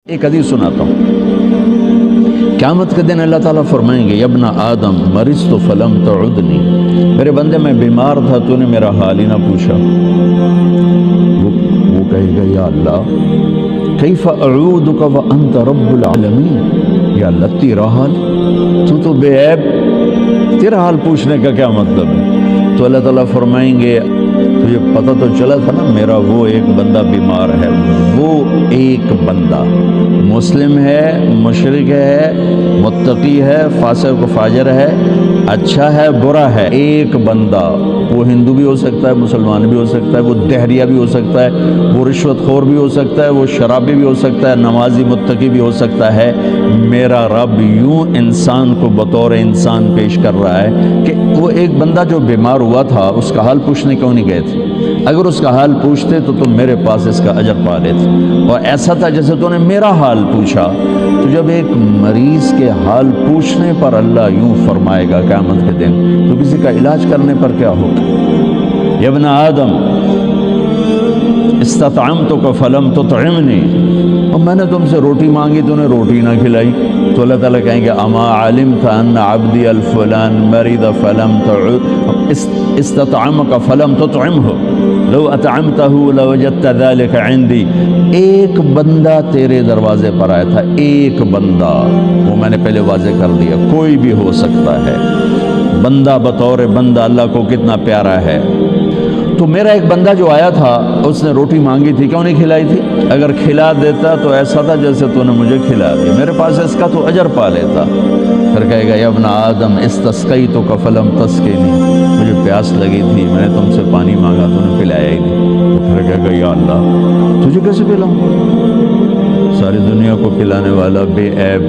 ایک حدیث سناتا ہوں۔ قیامت کے دن اللہ تعالیٰ فرمائیں گے یبن آدم مرضت فلم تعدنی، میرے بندے میں بیمار تھا تو نے میرا حال ہی نہ پوچھا۔ وہ کہے گا یا اللہ کیف اعودک وانت رب العالمین، یا اللہ تیرا حال، تو بے عیب، تیرا حال پوچھنے کا کیا مطلب ہے؟ تو اللہ تعالیٰ فرمائیں گے تجھے پتہ تو چلا تھا نا میرا وہ ایک بندہ بیمار ہے، وہ ایک بندہ مسلم ہے، مشرک ہے، متقی ہے، فاسق و فاجر ہے، اچھا ہے، برا ہے، ایک بندہ، وہ ہندو بھی ہو سکتا ہے، مسلمان بھی ہو سکتا ہے، وہ دہریہ بھی ہو سکتا ہے، وہ رشوت خور بھی ہو سکتا ہے، وہ شرابی بھی ہو سکتا ہے، نمازی متقی بھی ہو سکتا ہے۔ میرا رب یوں انسان کو بطور انسان پیش کر رہا ہے کہ وہ ایک بندہ جو بیمار ہوا تھا اس کا حال پوچھنے کیوں نہیں گئے تھے؟ اگر اس کا حال پوچھتے تو تم میرے پاس اس کا اجر پا لیتے۔ اور ایسا تھا جیسے تو نے میرا حال پوچھا۔ تو جب ایک مریض کے حال پوچھنے پر اللہ یوں فرمائے گا قیامت کے دن، تو کسی کا علاج کرنے پر کیا ہوگا؟ یا ابن آدم استطعمتک فلم تطعمنی، اور میں نے تم سے روٹی مانگی تو نے روٹی نہ کھلائی۔ تو اللہ تعالیٰ کہیں گے اما علمت ان عبدی الفلان مرض فلم استطعمک فلم تطعمہ لو اطعمتہ لوجدت ذلک عندی۔ ایک بندہ تیرے دروازے پر آیا تھا، ایک بندہ، وہ میں نے پہلے واضح کر دیا، کوئی بھی ہو سکتا ہے، بندہ بطور بندہ اللہ کو کتنا پیارا ہے۔ تو میرا ایک بندہ جو آیا تھا اس نے روٹی مانگی تھی، کیوں نہیں کھلائی تھی؟ اگر کھلا دیتا تو ایسا تھا جیسے تو نے مجھے کھلا دیا، میرے پاس اس کا تو اجر پا لیتا۔ پھر کہے گا یا ابن آدم استسقیتک فلم تسقنی، مجھے پیاس لگی تھی، میں نے تم سے پانی مانگا تو نے پلایا ہی نہیں۔ تو پھر کہے گا یا اللہ تجھے کیسے پلاؤں؟ ساری دنیا کو پلانے والا، بے عیب،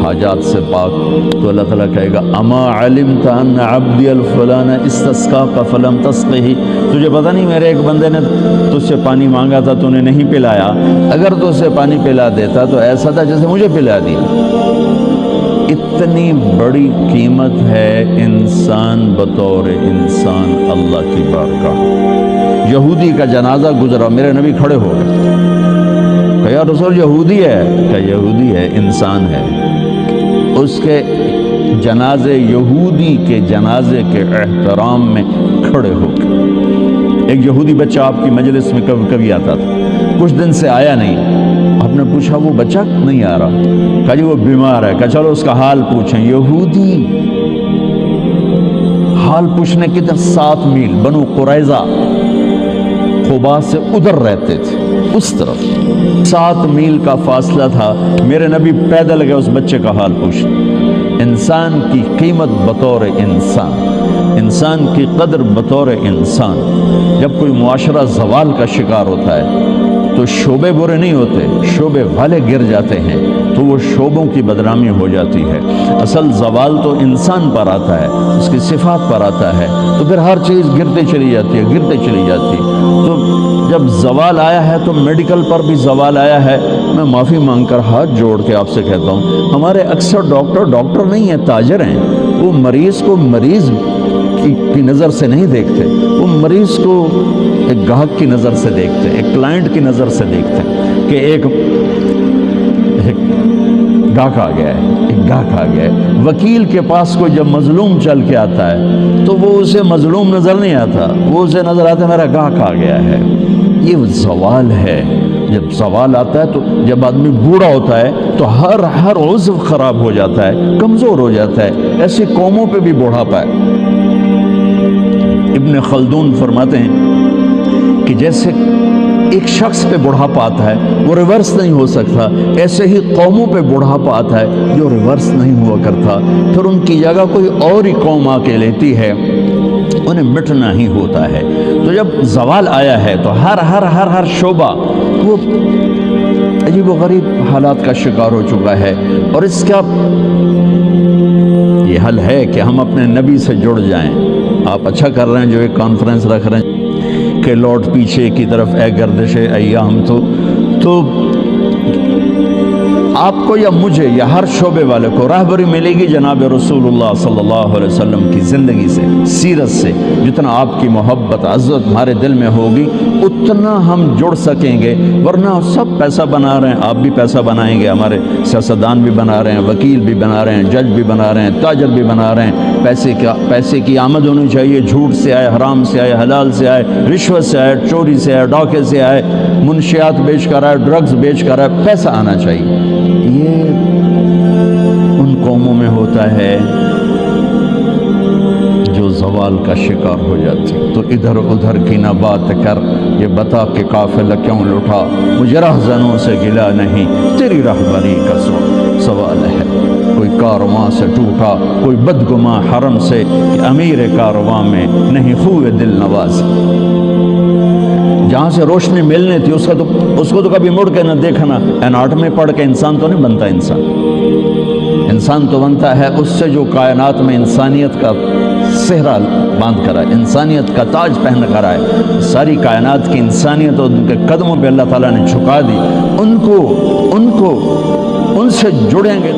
حاجات سے پاک۔ تو اللہ تعالیٰ کہے گا اما علمت ان عبدی الفلان استسقاک فلم تسقہ، تجھے پتہ نہیں میرے ایک بندے نے تجھ سے پانی مانگا تھا تو نے نہیں پلایا، اگر تجھ سے پانی پلا دیتا تو ایسا تھا جیسے مجھے پلا دیا۔ اتنی بڑی قیمت ہے انسان بطور انسان اللہ کی بارگاہ۔ یہودی کا جنازہ گزرا، میرے نبی کھڑے ہو گئے کہ یا رسول یہودی ہے، کہ یہودی ہے، انسان ہے۔ اس کے جنازے، یہودی کے جنازے کے احترام میں کھڑے ہو گئے۔ ایک یہودی بچہ آپ کی مجلس میں کبھی کبھی آتا تھا، کچھ دن سے آیا نہیں، آپ نے پوچھا وہ بچہ نہیں آ رہا، کہا جی وہ بیمار ہے، کہا چلو اس کا حال پوچھیں۔ یہودی حال پوچھنے کی طرف 7 میل بنو قریظہ قباء سے ادھر رہتے تھے، اس طرف 7 میل کا فاصلہ تھا، میرے نبی پیدل گئے اس بچے کا حال پوچھنے۔ انسان کی قیمت بطور انسان، انسان کی قدر بطور انسان۔ جب کوئی معاشرہ زوال کا شکار ہوتا ہے تو شعبے برے نہیں ہوتے، شعبے والے گر جاتے ہیں تو وہ شعبوں کی بدنامی ہو جاتی ہے۔ اصل زوال تو انسان پر آتا ہے، اس کی صفات پر آتا ہے، تو پھر ہر چیز گرتے چلی جاتی ہے، گرتے چلی جاتی ہے۔ تو جب زوال آیا ہے تو میڈیکل پر بھی زوال آیا ہے۔ میں معافی مانگ کر ہاتھ جوڑ کے آپ سے کہتا ہوں، ہمارے اکثر ڈاکٹر نہیں ہیں، تاجر ہیں۔ وہ مریض کو مریض کی نظر سے نہیں دیکھتے، وہ مریض کو ایک گاہک کی نظر سے دیکھتے، ایک کلائنٹ کی نظر سے دیکھتے کہ ایک گاہک آ گیا ہے، ایک گاہک آ گیا ہے۔ وکیل کے پاس کوئی جب مظلوم چل کے آتا ہے تو وہ اسے مظلوم نظر نہیں آتا، وہ اسے نظر آتا ہے میرا گاہک آ گیا ہے۔ یہ زوال ہے۔ جب زوال آتا ہے تو جب آدمی بوڑھا ہوتا ہے تو ہر عضو خراب ہو جاتا ہے، کمزور ہو جاتا ہے۔ ایسی قوموں پہ بھی بوڑھاپا ہے۔ ابن خلدون فرماتے ہیں کہ جیسے ایک شخص پہ بڑھاپا آتا ہے وہ ریورس نہیں ہو سکتا، ایسے ہی قوموں پہ بڑھاپا آتا ہے جو ریورس نہیں ہوا کرتا، پھر ان کی جگہ کوئی اور ہی قوم آ کے لیتی ہے، انہیں مٹنا ہی ہوتا ہے۔ تو جب زوال آیا ہے تو ہر شعبہ وہ عجیب و غریب حالات کا شکار ہو چکا ہے، اور اس کا یہ حل ہے کہ ہم اپنے نبی سے جڑ جائیں۔ آپ اچھا کر رہے ہیں جو ایک کانفرنس رکھ رہے ہیں کہ لوٹ پیچھے کی طرف اے گردش ایام، تو آپ کو یا مجھے یا ہر شعبے والے کو رہبری ملے گی جناب رسول اللہ صلی اللہ علیہ وسلم کی زندگی سے، سیرت سے. جتنا آپ کی محبت عزت ہمارے دل میں ہوگی اتنا ہم جڑ سکیں گے. ورنہ سب پیسہ بنا رہے ہیں، آپ بھی پیسہ بنائیں گے، ہمارے سیاستدان بھی بنا رہے ہیں، وکیل بھی بنا رہے ہیں، جج بھی بنا رہے ہیں، تاجر بھی بنا رہے ہیں. پیسے کی آمد ہونی چاہیے، جھوٹ سے آئے، حرام سے آئے، حلال سے آئے، رشوت سے آئے، چوری سے آئے، ڈاکے سے آئے، منشیات بیچ کر آئے، ڈرگز بیچ کر آئے، پیسہ آنا چاہیے. یہ ان قوموں میں ہوتا ہے جو زوال کا شکار ہو جاتی. تو ادھر ادھر کی نہ بات کر، یہ بتا کہ قافلہ کیوں لٹا، مجھے رہزنوں سے گلا نہیں، تیری رہبری کا سوال ہے. کوئی کارواں سے ٹوٹا، کوئی بدگماں حرم سے، کہ امیر کارواں میں نہیں خوئے دل نواز. جہاں سے روشنی ملنی تھی اس کو تو کبھی مڑ کے نہ دیکھنا. اناٹمی پڑھ کے انسان تو نہیں بنتا. انسان تو بنتا ہے اس سے جو کائنات میں انسانیت کا صحرا باندھ کر آئے، انسانیت کا تاج پہن کر آئے. ساری کائنات کی انسانیت اور ان کے قدموں پہ اللہ تعالیٰ نے جھکا دی. ان سے جڑیں گے.